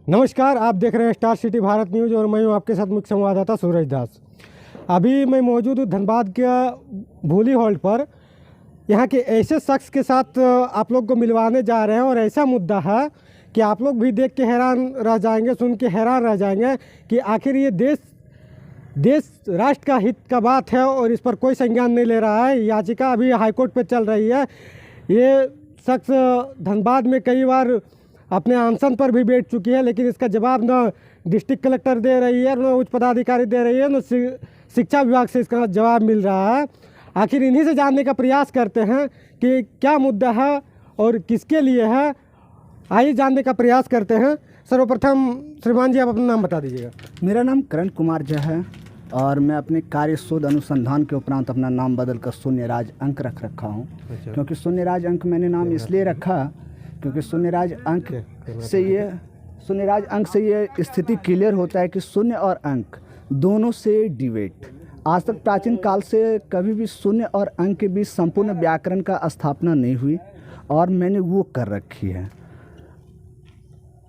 नमस्कार, आप देख रहे हैं स्टार सिटी भारत न्यूज़ और मैं हूं आपके साथ मुख्य संवाददाता सूरज दास। अभी मैं मौजूद हूं धनबाद के भूली हॉल्ट पर। यहां के ऐसे शख्स के साथ आप लोग को मिलवाने जा रहे हैं और ऐसा मुद्दा है कि आप लोग भी देख के हैरान रह जाएंगे, सुन के हैरान रह जाएंगे कि आखिर ये देश राष्ट्र का हित का बात है और इस पर कोई संज्ञान नहीं ले रहा है। याचिका अभी हाईकोर्ट पे चल रही है। ये शख्स धनबाद में कई बार अपने अनशन पर भी बैठ चुकी है, लेकिन इसका जवाब न डिस्ट्रिक्ट कलेक्टर दे रही है, न उच्च पदाधिकारी दे रही है, न शिक्षा विभाग से इसका जवाब मिल रहा है। आखिर इन्हीं से जानने का प्रयास करते हैं कि क्या मुद्दा है और किसके लिए है। आइए जानने का प्रयास करते हैं। सर्वप्रथम श्रीमान जी, आप अपना नाम बता दीजिएगा। मेरा नाम करण कुमार झा है और मैं अपने कार्य शोध अनुसंधान के उपरांत अपना नाम बदलकर शून्यराज अंक रख रखा हूँ। क्योंकि शून्यराज अंक मैंने नाम इसलिए रखा क्योंकि शून्यराज अंक से ये स्थिति क्लियर होता है कि शून्य और अंक दोनों से डिबेट। आज तक प्राचीन काल से कभी भी शून्य और अंक के बीच संपूर्ण व्याकरण का स्थापना नहीं हुई और मैंने वो कर रखी है।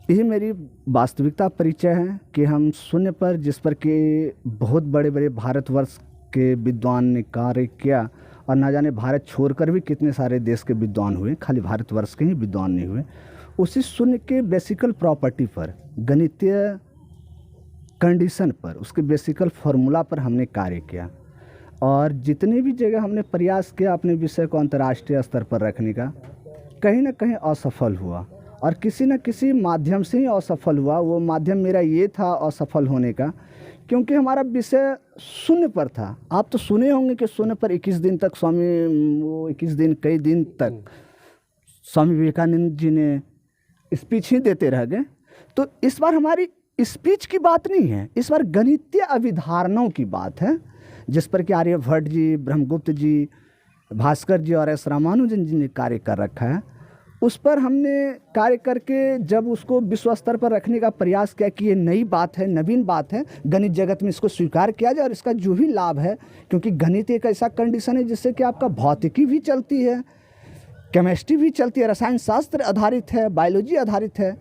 यही मेरी वास्तविकता परिचय है कि हम शून्य पर, जिस पर कि बहुत बड़े बड़े भारतवर्ष के विद्वान ने कार्य किया और ना जाने भारत छोड़कर भी कितने सारे देश के विद्वान हुए, खाली भारतवर्ष के ही विद्वान नहीं हुए, उसी शून्य के बेसिकल प्रॉपर्टी पर, गणितीय कंडीशन पर, उसके बेसिकल फार्मूला पर हमने कार्य किया। और जितनी भी जगह हमने प्रयास किया अपने विषय को अंतर्राष्ट्रीय स्तर पर रखने का, कहीं ना कहीं असफल हुआ और किसी न किसी माध्यम से ही असफल हुआ। वो माध्यम मेरा ये था असफल होने का, क्योंकि हमारा विषय शून्य पर था। आप तो सुने होंगे कि शून्य पर 21 दिन तक कई दिन तक स्वामी विवेकानंद जी ने स्पीच ही देते रह गए। तो इस बार हमारी स्पीच की बात नहीं है, इस बार गणितीय अभिधारणाओं की बात है, जिस पर कि आर्यभट्ट जी, ब्रह्मगुप्त जी, भास्कर जी और एस रामानुजन जी ने कार्य कर रखा है। उस पर हमने कार्य करके जब उसको विश्व स्तर पर रखने का प्रयास किया कि ये नई बात है, नवीन बात है, गणित जगत में इसको स्वीकार किया जाए और इसका जो भी लाभ है, क्योंकि गणित एक ऐसा कंडीशन है जिससे कि आपका भौतिकी भी चलती है, केमिस्ट्री भी चलती है, रसायन शास्त्र आधारित है, बायोलॉजी आधारित है,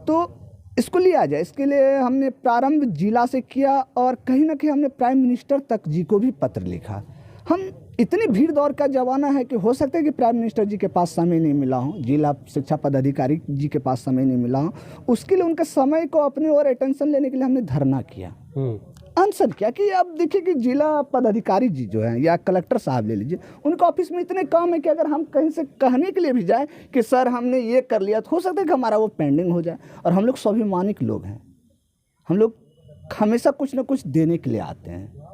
तो इसको लिया जाए। इसके लिए हमने प्रारंभ जिला से किया और कहीं ना कहीं हमने प्राइम मिनिस्टर तक जी को भी पत्र लिखा। हम इतनी भीड़ दौड़ का ज़माना है कि हो सकता है कि प्राइम मिनिस्टर जी के पास समय नहीं मिला हो, जिला शिक्षा पदाधिकारी जी के पास समय नहीं मिला हो, उसके लिए उनके समय को अपने और अटेंशन लेने के लिए हमने धरना किया, अनशन किया। कि अब देखिए कि जिला पदाधिकारी जी जो हैं या कलेक्टर साहब ले लीजिए, उनके ऑफिस में इतने काम है कि अगर हम कहीं से कहने के लिए भी जाए कि सर हमने ये कर लिया, तो हो सकता है कि हमारा वो पेंडिंग हो जाए। और हम लोग स्वाभिमानिक लोग हैं, हम लोग हमेशा कुछ ना कुछ देने के लिए आते हैं।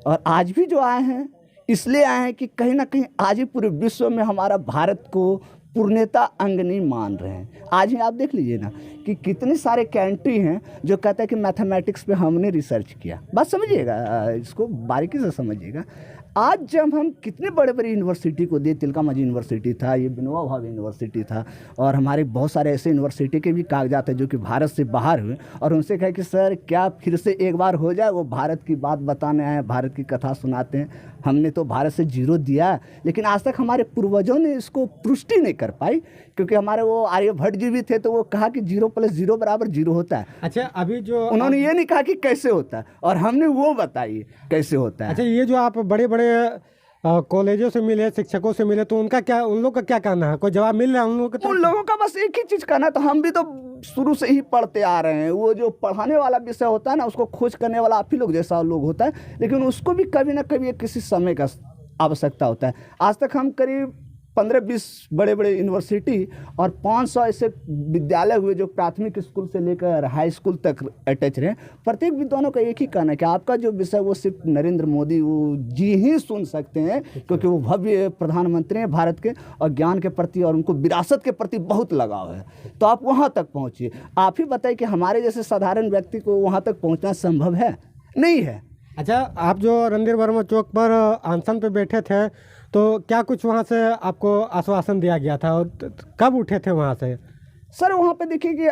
और आज भी जो आए हैं इसलिए आए हैं कि कहीं ना कहीं आज ही पूरे विश्व में हमारा भारत को पूर्णता अंग नहीं मान रहे हैं। आज ही आप देख लीजिए ना कि कितने सारे कंट्री हैं जो कहते हैं कि मैथमेटिक्स पे हमने रिसर्च किया। बात समझिएगा, इसको बारीकी से समझिएगा। आज जब हम कितने बड़े बड़े यूनिवर्सिटी को दे, तिलका मांझी यूनिवर्सिटी था, ये विनोबा भावे यूनिवर्सिटी था, और हमारे बहुत सारे ऐसे यूनिवर्सिटी के भी कागजात हैं जो कि भारत से बाहर हुए, और उनसे कहे कि सर क्या फिर से एक बार हो जाए। वो भारत की बात बताने आए, भारत की कथा सुनाते हैं। हमने तो भारत से 0 दिया, लेकिन आज तक हमारे पूर्वजों ने इसको पुष्टि नहीं कर पाई, क्योंकि हमारे वो आर्यभट्ट जी भी थे तो वो कहा कि 0 + 0 = 0 होता है। अच्छा, अभी जो उन्होंने ये नहीं कहा कि कैसे होता है, और हमने वो बताई कैसे होता है। अच्छा, ये जो आप बड़े बड़े कॉलेजों से मिले, शिक्षकों से मिले, तो उनका क्या, उन लोग का क्या कहना है? कोई जवाब मिल रहा है उन लोगों का? उन लोगों का बस एक ही चीज़ कहना है, तो हम भी तो शुरू से ही पढ़ते आ रहे हैं। वो जो पढ़ाने वाला विषय होता है ना, उसको खोज करने वाला आप ही लोग जैसा लोग होता है, लेकिन उसको भी कभी ना कभी किसी समय का आवश्यकता होता है। आज तक हम करीब 15-20 बड़े बड़े यूनिवर्सिटी और 500 ऐसे विद्यालय हुए जो प्राथमिक स्कूल से लेकर हाई स्कूल तक अटैच रहे। प्रत्येक विद्वानों का एक ही कहना है कि आपका जो विषय वो सिर्फ नरेंद्र मोदी वो जी ही सुन सकते हैं, क्योंकि वो भव्य प्रधानमंत्री हैं भारत के, और ज्ञान के प्रति और उनको विरासत के प्रति बहुत लगाव है। तो आप वहाँ तक पहुँचिए। आप ही बताइए कि हमारे जैसे साधारण व्यक्ति को वहाँ तक पहुँचना संभव है? नहीं है। अच्छा, आप जो रणधीर वर्मा चौक पर अनशन पे बैठे थे, तो क्या कुछ वहाँ से आपको आश्वासन दिया गया था और कब उठे थे वहाँ से? सर वहाँ पे देखिए कि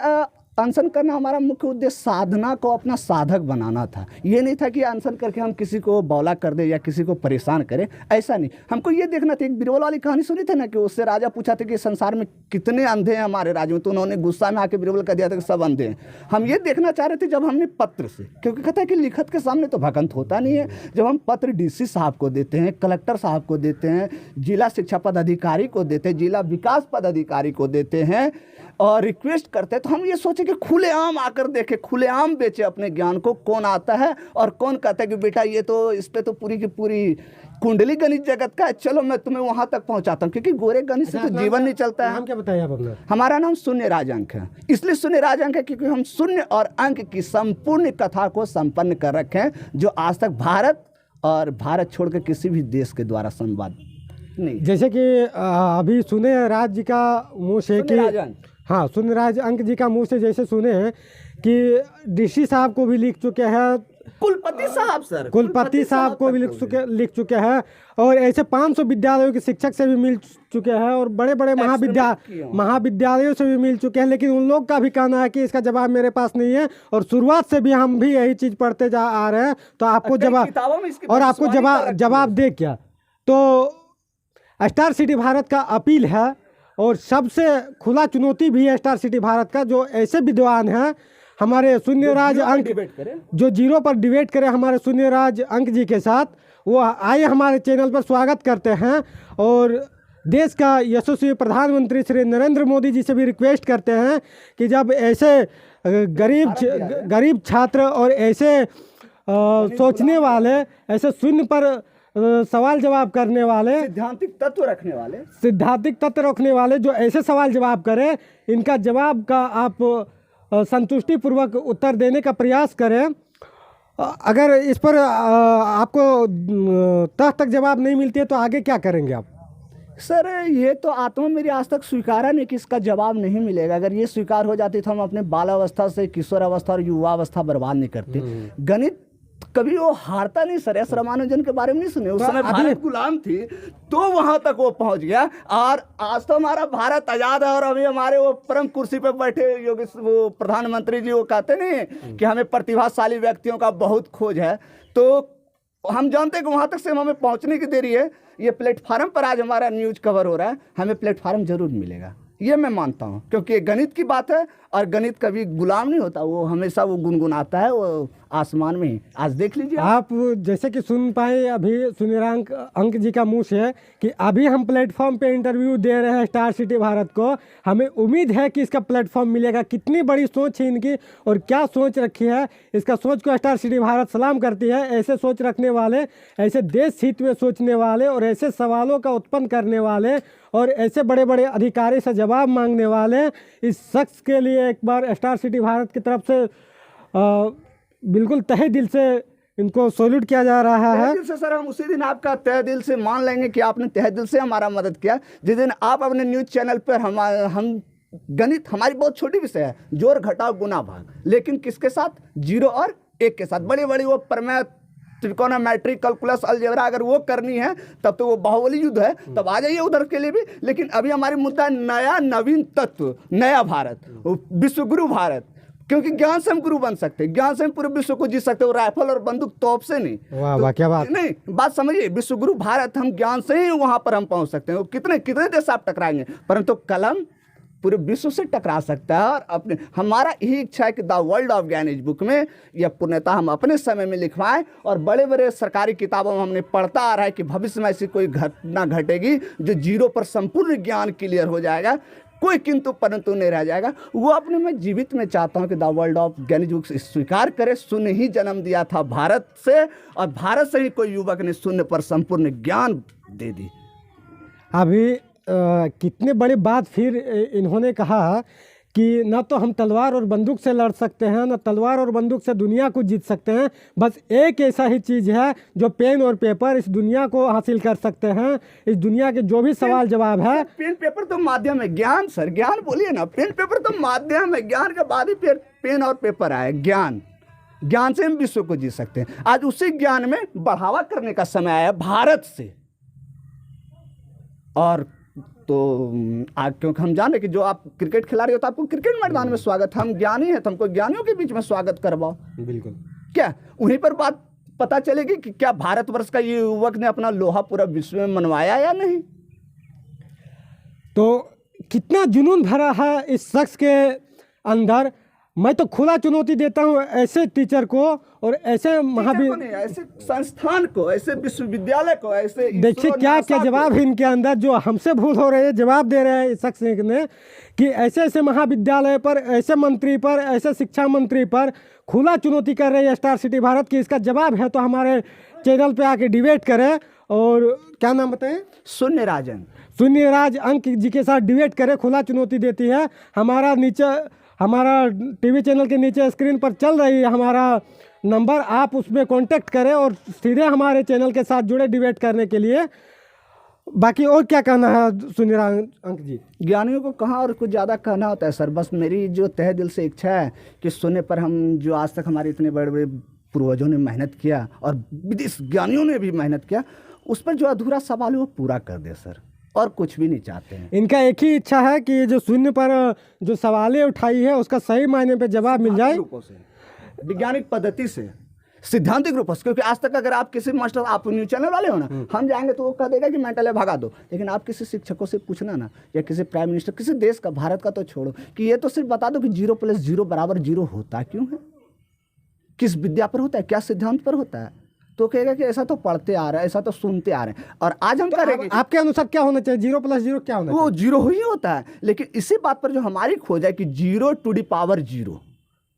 अनशन करना हमारा मुख्य उद्देश्य साधना को अपना साधक बनाना था। ये नहीं था कि अनशन करके हम किसी को बौला कर दे या किसी को परेशान करें, ऐसा नहीं। हमको ये देखना था, एक बिरबल वाली कहानी सुनी थी ना कि उससे राजा पूछा था कि संसार में कितने अंधे हैं हमारे राज्य में, तो उन्होंने गुस्सा में आके बिरबल कर दिया था कि सब अंधे हैं। हम ये देखना चाह रहे थे जब हमने पत्र से, क्योंकि कहता है कि लिखत के सामने तो भकंत होता नहीं है, जब हम पत्र डीसी साहब को देते हैं, कलेक्टर साहब को देते हैं, जिला शिक्षा पदाधिकारी को देते हैं, जिला विकास पदाधिकारी को देते हैं और रिक्वेस्ट करते हैं, तो हम ये सोचे कि खुलेआम आकर देखे, खुलेआम बेचे अपने ज्ञान को, कौन आता है और कौन कहता है कि बेटा ये तो इस पे तो पूरी की पूरी कुंडली गणित जगत का है, चलो मैं तुम्हें वहां तक पहुंचाता हूँ, क्योंकि गोरे गणित से तो जीवन नहीं चलता है। नाम क्या बताइए आप अपना? हमारा नाम शून्य राज अंक है, इसलिए शून्य राज अंक है क्योंकि हम शून्य और अंक की संपूर्ण कथा को संपन्न कर रखे हैं, जो आज तक भारत और भारत छोड़कर किसी भी देश के द्वारा संवाद नहीं। जैसे कि अभी सुने राज जी का मुँह से कि हाँ, सुनराज अंक जी का मुँह से जैसे सुने हैं कि डीसी साहब को भी लिख चुके हैं, कुलपति साहब सर, कुलपति साहब को भी लिख चुके हैं, और ऐसे 500 विद्यालयों के शिक्षक से भी मिल चुके हैं, और बड़े बड़े महाविद्यालयों से भी मिल चुके हैं। लेकिन उन लोग का भी कहना है कि इसका जवाब मेरे पास नहीं है, और शुरुआत से भी हम भी यही चीज़ पढ़ते जा आ रहे हैं। तो आपको जवाब, और आपको जवाब दे क्या? तो स्टार सिटी भारत का अपील है, और सबसे खुला चुनौती भी है स्टार सिटी भारत का, जो ऐसे विद्वान हैं हमारे शून्यराज अंक, जो जीरो पर डिबेट करें हमारे शून्यराज अंक जी के साथ, वो आए हमारे चैनल पर, स्वागत करते हैं। और देश का यशस्वी प्रधानमंत्री श्री नरेंद्र मोदी जी से भी रिक्वेस्ट करते हैं कि जब ऐसे गरीब छात्र और ऐसे सोचने वाले, ऐसे शून्य पर सवाल जवाब करने वाले, सिद्धांतिक तत्व रखने वाले जो ऐसे सवाल जवाब करें, इनका जवाब का आप संतुष्टि पूर्वक उत्तर देने का प्रयास करें। अगर इस पर आपको तक जवाब नहीं मिलती है तो आगे क्या करेंगे आप? सर ये तो आत्मा मेरी आज तक स्वीकारा नहीं कि इसका जवाब नहीं मिलेगा। अगर ये स्वीकार हो जाती तो हम अपने बालावस्था से किशोरावस्था और युवावस्था बर्बाद नहीं करते। गणित कभी वो हारता नहीं सर। एस रामानुजन के बारे में नहीं सुने? उस समय भारत गुलाम थी तो वहां तक वो पहुंच गया, और आज तो हमारा भारत आजाद है। और अभी हमारे वो परम कुर्सी पे बैठे योगी वो प्रधानमंत्री जी वो कहते नहीं कि हमें प्रतिभाशाली व्यक्तियों का बहुत खोज है। तो हम जानते हैं कि वहां तक से हमें पहुंचने की देरी है। ये प्लेटफार्म पर आज हमारा न्यूज कवर हो रहा है, हमें प्लेटफार्म जरूर मिलेगा, ये मैं मानता हूँ, क्योंकि गणित की बात है और गणित कभी गुलाम नहीं होता, वो हमेशा वो गुनगुनाता है वो आसमान में ही। आज देख लीजिए आप जैसे कि सुन पाए अभी सुनीरांक अंक जी का मुँह से कि अभी हम प्लेटफॉर्म पे इंटरव्यू दे रहे हैं स्टार सिटी भारत को, हमें उम्मीद है कि इसका प्लेटफॉर्म मिलेगा। कितनी बड़ी सोच है इनकी और क्या सोच रखी है, इसका सोच को स्टार सिटी भारत सलाम करती है। ऐसे सोच रखने वाले, ऐसे देश हित में सोचने वाले और ऐसे सवालों का उत्पन्न करने वाले और ऐसे बड़े बड़े अधिकारी से जवाब मांगने वाले इस शख्स के लिए एक बार स्टार सिटी भारत की तरफ से बिल्कुल तहे दिल से इनको सैल्यूट किया जा रहा है। दिल से सर, हम उसी दिन आपका तहे दिल से मान लेंगे कि आपने तहे दिल से हमारा मदद किया। जिस दिन आप अपने न्यूज़ चैनल पर हम गणित हमारी बहुत छोटी विषय है, जोड़ घटाव गुना भाग, लेकिन किसके साथ? 0 और 1 के साथ। बड़ी बड़ी वो प्रमेय, त्रिकोणोमेट्री, कैलकुलस, अलजेब्रा अगर वो करनी है तब तो वो बाहुबली युद्ध है, तब आ जाइए उधर के लिए भी। लेकिन अभी हमारी मुद्दा है नया नवीन तत्व, नया भारत, विश्वगुरु भारत। क्योंकि ज्ञान से हम गुरु बन सकते हैं, ज्ञान से हम पूरे विश्व को जीत सकते हैं, राइफल और बंदूक तोप से नहीं। वाह वाह, क्या बात नहीं, बात समझिए, विश्वगुरु भारत, हम ज्ञान से ही वहां पर हम पहुंच सकते हैं। कितने कितने देश आप टकराएंगे, परंतु कलम पूरे विश्व से टकरा सकता है। और अपने हमारा यही इच्छा है कि द वर्ल्ड ऑफ ज्ञान इस बुक में यह पूर्णतः हम अपने समय में लिखवाएं। और बड़े बड़े सरकारी किताबों में हमने पढ़ता आ रहा है कि भविष्य में ऐसी कोई घटना घटेगी जो 0 पर संपूर्ण ज्ञान क्लियर हो जाएगा, कोई किंतु परंतु नहीं रह जाएगा। वो अपने मैं जीवित में चाहता हूँ कि द वर्ल्ड ऑफ ज्ञान बुक स्वीकार करे। शून्य ही जन्म दिया था भारत से, और भारत से ही कोई युवक ने शून्य पर संपूर्ण ज्ञान दे दी। अभी कितने बड़ी बात फिर इन्होंने कहा कि न तो हम तलवार और बंदूक से लड़ सकते हैं, न तलवार और बंदूक से दुनिया को जीत सकते हैं। बस एक ऐसा ही चीज़ है जो पेन और पेपर इस दुनिया को हासिल कर सकते हैं। इस दुनिया के जो भी सवाल जवाब है, पेन पेपर तो माध्यम है, ज्ञान सर, ज्ञान बोलिए ना, पेन पेपर तो माध्यम है, ज्ञान के बाद ही फिर पेन और पेपर आए। ज्ञान, ज्ञान से हम विश्व को जीत सकते हैं। आज उसी ज्ञान में बढ़ावा करने का समय आया भारत से। और तो क्योंकि हम जाने कि जो आप क्रिकेट खिलाड़ी हो तो आपको क्रिकेट मैदान में स्वागत, हम ज्ञानी हैं तो हमको ज्ञानियों के बीच में स्वागत करवाओ। बिल्कुल। क्या उन्हीं पर बात पता चलेगी कि क्या भारतवर्ष का ये युवक ने अपना लोहा पूरा विश्व में मनवाया या नहीं। तो कितना जुनून भरा है इस शख्स के अंदर। मैं तो खुला चुनौती देता हूँ ऐसे टीचर को और ऐसे ऐसे संस्थान को, ऐसे विश्वविद्यालय को, ऐसे देखिए क्या क्या जवाब है इनके अंदर, जो हमसे भूल हो रही है जवाब दे रहे हैं इस शख्स ने कि ऐसे ऐसे महाविद्यालय पर, ऐसे मंत्री पर, ऐसे शिक्षा मंत्री पर खुला चुनौती कर रही है स्टार सिटी भारत की। इसका जवाब है तो हमारे चैनल पे आके डिबेट करें। और क्या नाम बताएं? शून्यराज अंक जी के साथ डिबेट करें, खुला चुनौती देती है। हमारा टीवी चैनल के नीचे स्क्रीन पर चल रही है हमारा नंबर, आप उसमें कांटेक्ट करें और सीधे हमारे चैनल के साथ जुड़े डिबेट करने के लिए। बाकी और क्या कहना है शून्यराज अंक जी? ज्ञानियों को कहाँ और कुछ ज़्यादा कहना होता है सर, बस मेरी जो तहे दिल से इच्छा है कि सोने पर हम जो आज तक हमारे इतने बड़े बड़े पूर्वजों ने मेहनत किया और विदेश ज्ञानियों ने भी मेहनत किया, उस पर जो अधूरा सवाल है वो पूरा कर दे सर, और कुछ भी नहीं चाहते हैं। इनका एक ही इच्छा है कि जो शून्य पर जो सवालें उठाई है उसका सही मायने पे जवाब मिल जाए, वैज्ञानिक पद्धति से, सिद्धांतिक रूप से। क्योंकि आज तक अगर आप किसी मास्टर, आप न्यूज चैनल वाले हो ना, हम जाएंगे तो वो कह देगा कि मेंटल है भगा दो, लेकिन आप किसी शिक्षकों से पूछना ना, या किसी प्राइम मिनिस्टर, किसी देश का, भारत का तो छोड़ो, कि ये तो सिर्फ बता दो कि 0 + 0 = 0 होता क्यों है, किस विद्या पर होता है, क्या सिद्धांत पर होता है। तो कहेगा कि ऐसा तो पढ़ते आ रहा है, ऐसा तो सुनते आ रहे हैं, और आज हम तो करेंगे। आपके अनुसार क्या होना चाहिए? 0 + 0 क्या होना चाहिए? वो 0 ही होता है, लेकिन इसी बात पर जो हमारी खोज है कि 0 to the power 0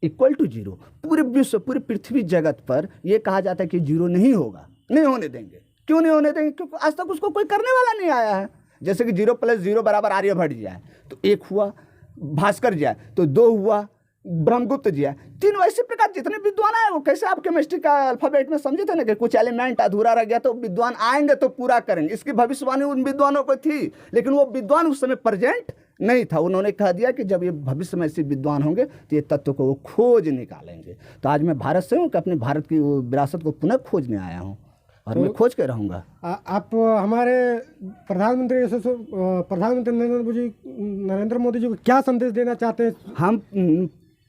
= 0, पूरे विश्व, पूरी पृथ्वी जगत पर यह कहा जाता है कि 0 नहीं होगा, नहीं होने देंगे। क्यों नहीं होने देंगे? क्योंकि आज तक उसको कोई करने वाला नहीं आया है। जैसे कि 0 + 0 = आर्यभट्ट जी आए तो 1 हुआ, भास्कर जी आए तो 2 हुआ, ब्रह्मगुप्त जी आए 3। वैसे प्रकार जितने विद्वान आए, वो कैसे आप केमिस्ट्री का अल्फाबेट में समझे थे ना कि कुछ एलिमेंट अधूरा रह गया तो विद्वान आएंगे तो पूरा करेंगे, इसकी भविष्यवाणी उन विद्वानों को थी, लेकिन वो विद्वान उस समय प्रेजेंट नहीं था। उन्होंने कह दिया कि जब ये भविष्य में ऐसे विद्वान होंगे तो ये तत्व को वो खोज निकालेंगे। तो आज मैं भारत से हूँ कि अपनी भारत की वो विरासत को पुनः खोजने आया हूँ, और मैं खोज के रहूँगा। आप हमारे प्रधानमंत्री नरेंद्र मोदी जी को क्या संदेश देना चाहते हैं? हम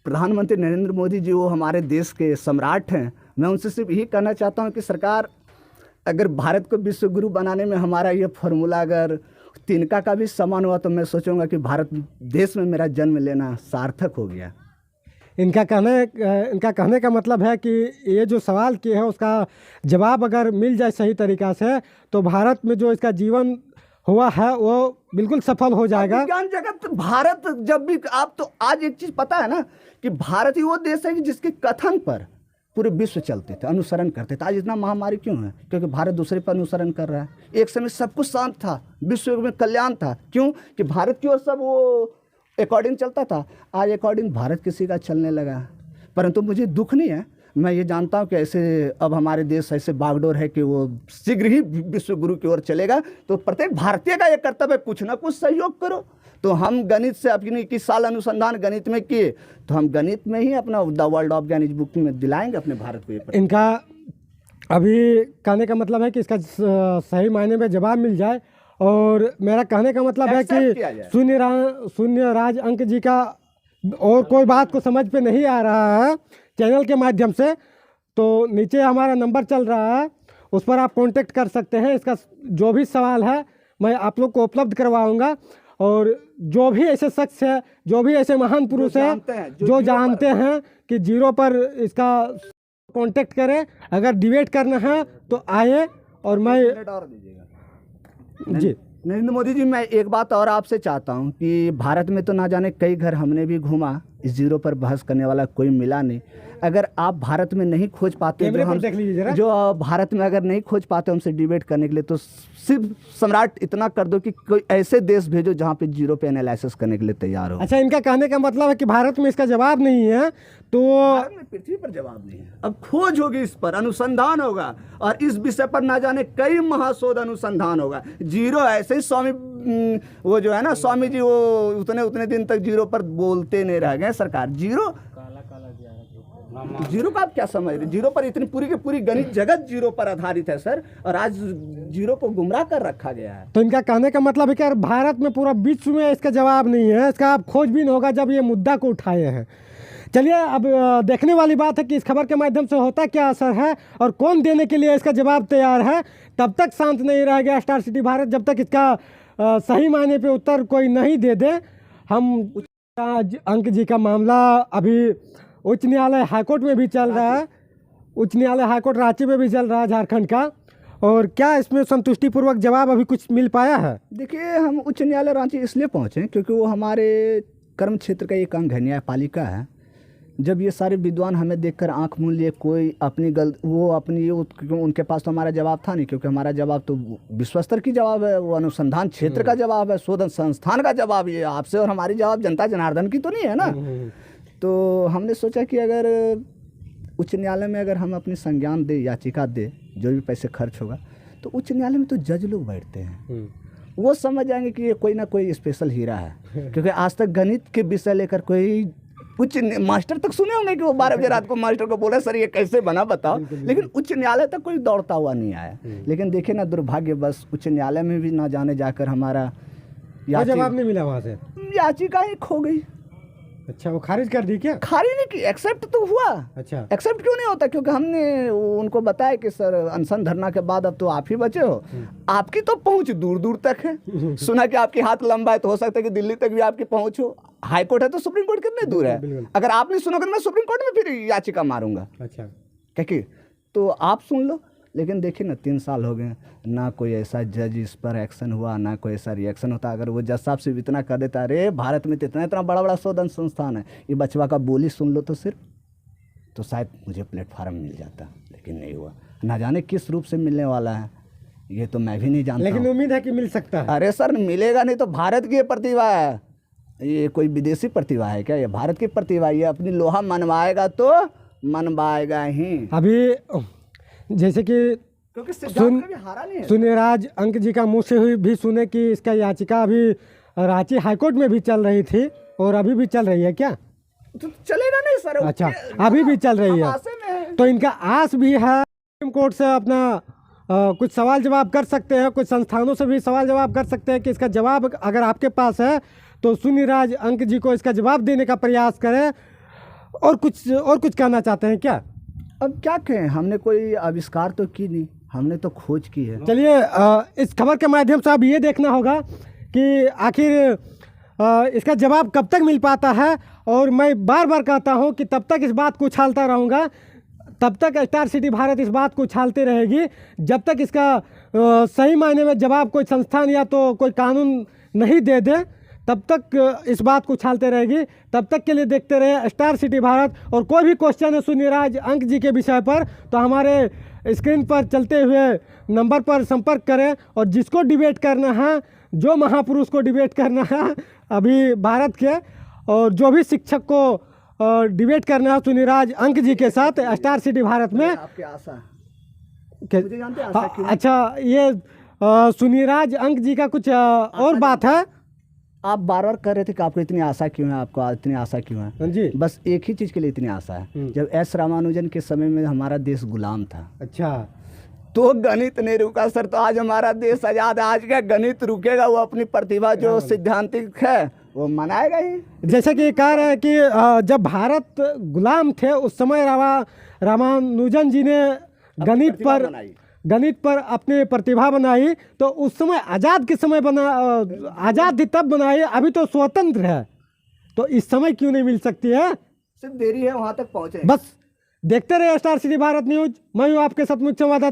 प्रधानमंत्री नरेंद्र मोदी जी वो हमारे देश के सम्राट हैं। मैं उनसे सिर्फ यही कहना चाहता हूँ कि सरकार, अगर भारत को विश्व गुरु बनाने में हमारा ये फॉर्मूला अगर तिनका का भी समान हुआ तो मैं सोचूंगा कि भारत देश में मेरा जन्म लेना सार्थक हो गया। इनका कहने का मतलब है कि ये जो सवाल किए हैं उसका जवाब अगर मिल जाए सही तरीक़ा से तो भारत में जो इसका जीवन हुआ है वो बिल्कुल सफल हो जाएगा। विज्ञान जगत, भारत जब भी आप, तो आज एक चीज़ पता है ना कि भारत ही वो देश है कि जिसके कथन पर पूरे विश्व चलते थे, अनुसरण करते थे। आज इतना महामारी क्यों है? क्योंकि भारत दूसरे पर अनुसरण कर रहा है। एक समय सब कुछ शांत था, विश्व में कल्याण था, क्यों कि भारत की ओर सब वो अकॉर्डिंग चलता था। आज अकॉर्डिंग भारत किसी का चलने लगा। परंतु मुझे दुख नहीं है, मैं ये जानता हूँ कि ऐसे अब हमारे देश ऐसे बागडोर है कि वो शीघ्र ही विश्व गुरु की ओर चलेगा। तो प्रत्येक भारतीय का ये कर्तव्य कुछ ना कुछ सहयोग करो। तो हम गणित से अपनी 21 साल अनुसंधान गणित में किए, तो हम गणित में ही अपना the world of Guinness book में दिलाएंगे अपने भारत को ये। इनका अभी कहने का मतलब है कि इसका सही मायने में जवाब मिल जाए, और मेरा कहने का मतलब है कि शून्यराज अंक जी का और कोई बात को समझ पे नहीं आ रहा है चैनल के माध्यम से, तो नीचे हमारा नंबर चल रहा है, उस पर आप कांटेक्ट कर सकते हैं। इसका जो भी सवाल है मैं आप लोग को उपलब्ध करवाऊंगा, और जो भी ऐसे शख्स है, जो भी ऐसे महान पुरुष है जो जानते हैं कि 0 पर इसका कांटेक्ट करें। अगर डिबेट करना है तो आए। और मैं जी नरेंद्र मोदी जी, मैं एक बात और आपसे चाहता हूं कि भारत में तो ना जाने कई घर हमने भी घूमा, इस 0 पर बहस करने वाला कोई मिला नहीं। अगर आप भारत में नहीं खोज पाते, जो भारत में अगर नहीं खोज पाते हमसे डिबेट करने के लिए, तो सिर्फ सम्राट इतना कर दो कि कोई ऐसे देश भेजो जहाँ पे 0 पे एनालिसिस करने के लिए तैयार हो। अच्छा, इनका कहने का मतलब है कि भारत में इसका जवाब नहीं है, तो भारत में पृथ्वी पर जवाब नहीं है। अब खोज होगी, इस पर अनुसंधान होगा, और इस विषय पर ना जाने कई महाशोध अनुसंधान होगा। 0 ऐसे ही स्वामी वो जो है ना स्वामी जी, वो उतने दिन तक 0 पर बोलते नहीं रह गए। सरकार 0 जीरो का आप क्या समझ रहे? जीरो पर इतनी पूरी की पूरी गणित जगत जीरो पर आधारित है सर, और आज जीरो को गुमराह कर रखा गया है। तो इनका कहने का मतलब है कि यार भारत में पूरा विश्व में इसका जवाब नहीं है, इसका आप खोजबीन होगा जब ये मुद्दा को उठाए हैं। चलिए अब देखने वाली बात है कि इस खबर के माध्यम से होता क्या असर है और कौन देने के लिए इसका जवाब तैयार है। तब तक शांत नहीं रहेगा स्टार सिटी भारत जब तक इसका सही मायने पे उत्तर कोई नहीं दे दे। हम अंक जी का मामला अभी उच्च न्यायालय हाईकोर्ट में भी चल रहा है, उच्च न्यायालय हाईकोर्ट रांची में भी चल रहा है झारखंड का। और क्या इसमें संतुष्टिपूर्वक जवाब अभी कुछ मिल पाया है? देखिए, हम उच्च न्यायालय रांची इसलिए पहुँचे क्योंकि वो हमारे कर्म क्षेत्र का एक अंग है, न्यायपालिका है। जब ये सारे विद्वान हमें देखकर आंख मूंद लिए, कोई अपनी उनके पास तो हमारा जवाब था नहीं, क्योंकि हमारा जवाब तो विश्व स्तर की जवाब है, वो अनुसंधान क्षेत्र का जवाब है, शोध संस्थान का जवाब। ये आपसे और हमारी जवाब जनता जनार्दन की तो नहीं है ना। तो हमने सोचा कि अगर उच्च न्यायालय में अगर हम अपनी संज्ञान दे, याचिका दे, जो भी पैसे खर्च होगा, तो उच्च न्यायालय में तो जज लोग बैठते हैं, वो समझ जाएंगे कि ये कोई ना कोई स्पेशल हीरा है। क्योंकि आज तक गणित के विषय लेकर कोई उच्च मास्टर तक सुने होंगे कि वो 12 बजे रात को मास्टर को बोला सर ये कैसे बना बताओ, लेकिन उच्च न्यायालय तक कोई दौड़ता हुआ नहीं आया। लेकिन देखिए ना, दुर्भाग्य बस उच्च न्यायालय में भी ना जाने जाकर हमारा जवाब नहीं मिला, वहाँ से याचिका ही खो गई। अच्छा, वो खारिज कर दी क्या? खारिज नहीं की, एक्सेप्ट तो हुआ। अच्छा, एक्सेप्ट क्यों नहीं होता? क्योंकि हमने उनको बताया कि सर अनशन धरना के बाद अब तो आप ही बचे हो, आपकी तो पहुंच दूर दूर तक है। सुना कि आपकी हाथ लंबा है, तो हो सकता है कि दिल्ली तक भी आपकी पहुंच हो। हाई कोर्ट है तो सुप्रीम कोर्ट कितने दूर है? अगर आप नहीं सुनोगे मैं सुप्रीम कोर्ट में फिर याचिका मारूंगा। अच्छा, क्या तो आप सुन लो। लेकिन देखिए ना, 3 साल हो गए, ना कोई ऐसा जज इस पर एक्शन हुआ, ना कोई ऐसा रिएक्शन होता। अगर वो जज साहब से इतना कर देता, अरे भारत में तो इतना बड़ा बड़ा शोधन संस्थान है, ये बचवा का बोली सुन लो तो सिर्फ, तो शायद मुझे प्लेटफार्म मिल जाता। लेकिन नहीं हुआ, ना जाने किस रूप से मिलने वाला है, ये तो मैं भी नहीं जानता। लेकिन उम्मीद है कि मिल सकता है। अरे सर, मिलेगा नहीं तो भारत की प्रतिभा है, ये कोई विदेशी प्रतिभा है क्या? ये भारत की प्रतिभा, ये अपनी लोहा मनवाएगा तो मनवाएगा ही। अभी जैसे कि क्योंकि सिद्धांत कभी हारा नहीं है। सुनिराज अंक जी का मुँह से हुई भी सुने कि इसका याचिका अभी रांची हाईकोर्ट में भी चल रही थी और अभी भी चल रही है क्या? तो चलेगा नहीं सर। अच्छा, अभी भी चल रही है, तो इनका आस भी है सुप्रीम कोर्ट से अपना कुछ सवाल जवाब कर सकते हैं, कुछ संस्थानों से भी सवाल जवाब कर सकते हैं कि इसका जवाब अगर आपके पास है तो सुनिराज अंक जी को इसका जवाब देने का प्रयास करें। और कुछ कहना चाहते हैं क्या? अब क्या कहें, हमने कोई आविष्कार तो की नहीं, हमने तो खोज की है। चलिए, इस खबर के माध्यम से अब ये देखना होगा कि आखिर इसका जवाब कब तक मिल पाता है। और मैं बार बार कहता हूँ कि तब तक इस बात को उछालता रहूँगा, तब तक स्टार सिटी भारत इस बात को उछालते रहेगी जब तक इसका सही मायने में जवाब कोई संस्थान या तो कोई कानून नहीं दे दे, तब तक इस बात को उछालते रहेगी। तब तक के लिए देखते रहे स्टार सिटी भारत। और कोई भी क्वेश्चन है सुनिराज अंक जी के विषय पर तो हमारे स्क्रीन पर चलते हुए नंबर पर संपर्क करें। और जिसको डिबेट करना है, जो महापुरुष को डिबेट करना है अभी भारत के, और जो भी शिक्षक को डिबेट करना है सुनिराज अंक जी के साथ स्टार सिटी भारत में। आपकी आशा मुझे जानते हैं आशा क्यों? अच्छा, ये सुनिराज अंक जी का कुछ और बात है। आप बार बार कह रहे थे कि आपको इतनी आशा क्यों है, आपको इतनी आशा क्यों है जी? बस एक ही चीज़ के लिए इतनी आशा है, जब एस रामानुजन के समय में हमारा देश गुलाम था। अच्छा, तो गणित नहीं रुका सर, तो आज हमारा देश आजाद है। आज क्या गणित रुकेगा? वो अपनी प्रतिभा जो सिद्धांतिक है वो मनाएगा ही। जैसे कि कह रहे हैं कि जब भारत गुलाम थे उस समय रामानुजन जी ने गणित पर अपनी प्रतिभा बनाई, तो उस समय आज़ाद के समय आज़ाद थी तब बनाई, अभी तो स्वतंत्र है, तो इस समय क्यों नहीं मिल सकती है? सिर्फ देरी है वहाँ तक पहुँचे। बस देखते रहे स्टार सिटी भारत न्यूज। मैं हूँ आपके साथ मुख्य संवाददाता